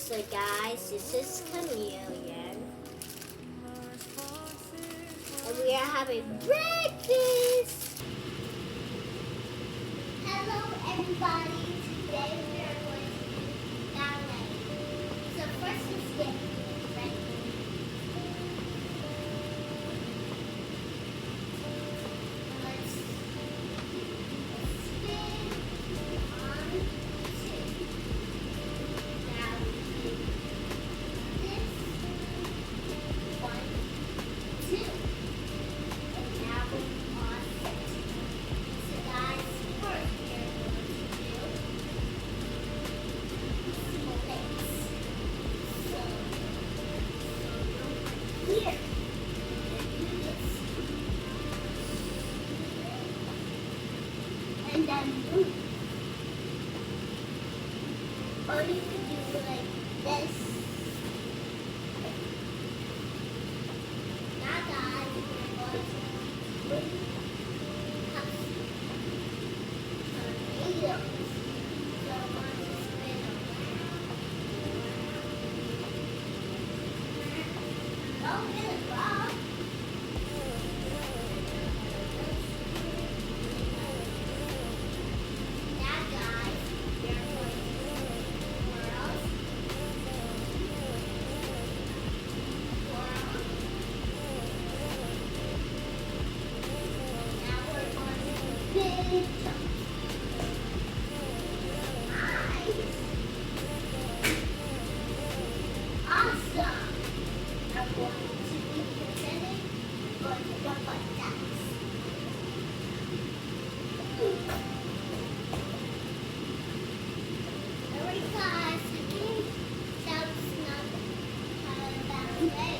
So guys, this is Chameleon. And we are having breakfast. Hello everybody, today we are going to do ballet. So first let's get ready. Let's spin on two. Now we do this, 1, 2. And now we're on set. So guys, first we are going to do splits. So here, do this. And then move. Or you could do like this. Now guys, we're going to put tornadoes. So I want to spin around. Don't get it wrong. Now guys, we're going to twirl. Twirl. Now we're going to big jump. Nice. Awesome. I'm going to be presenting, going to jump like that. Alright guys, I think that's not a bad way.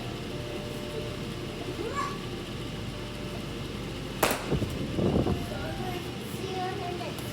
So we're going to see you in the next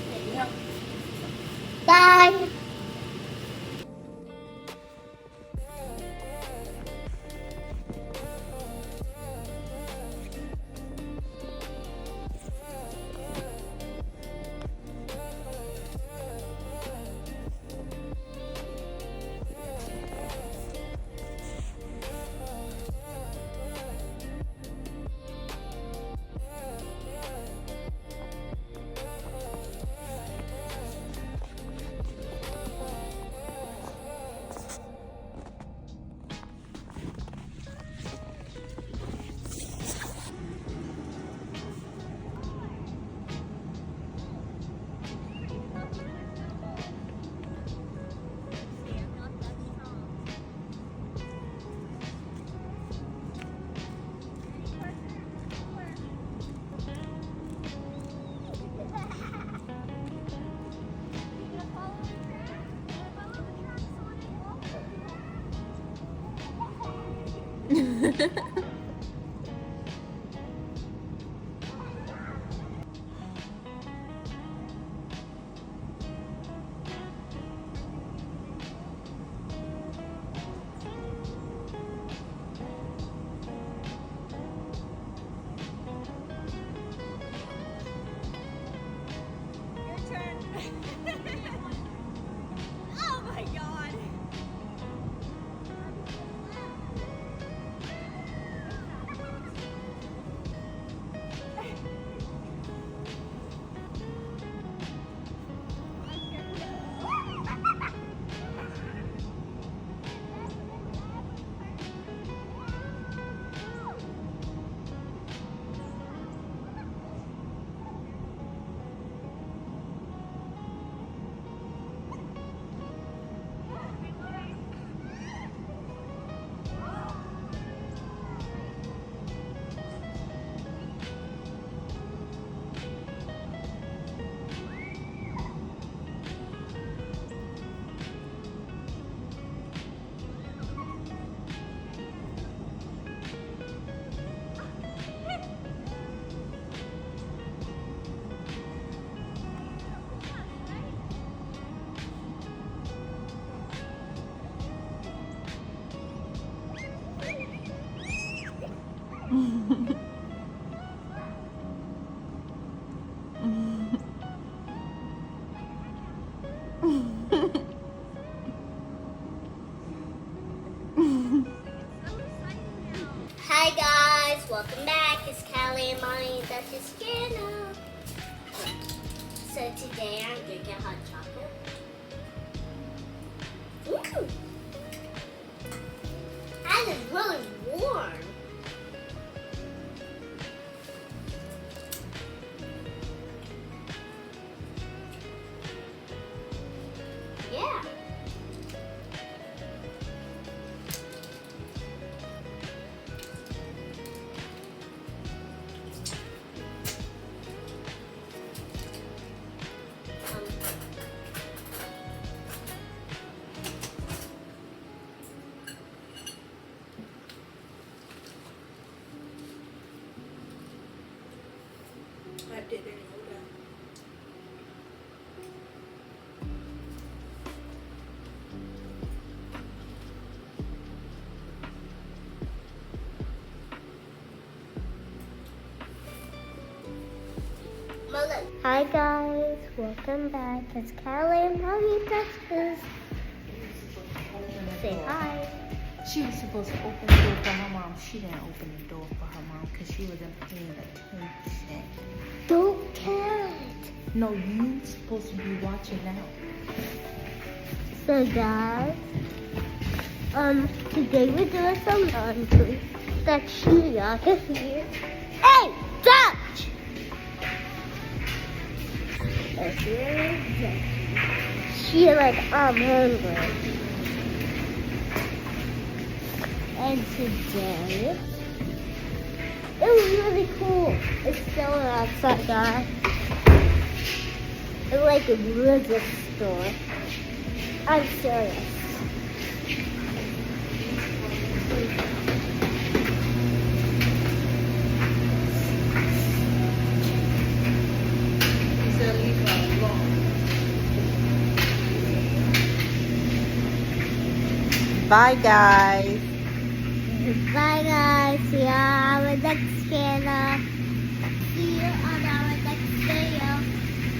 But today I'm drinking hot chocolate. Ooh. And it's really warm. Yeah. I didn't know that. Hi guys, welcome back. It's Callie and Mommy Texas. Say hi. She was supposed to open the door for her mom. She didn't open the door for her mom because she wasn't paying attention. Don't tell it. No, you supposed to be watching out. So guys, today we're doing some laundry. That's Shiaka here. Hey, touch! She like, I'm hungry. And today, it was really cool. It's still outside, guys. It's like a religious store. I'm serious. He said leave her alone. Bye guys. Bye guys. See ya on the next channel.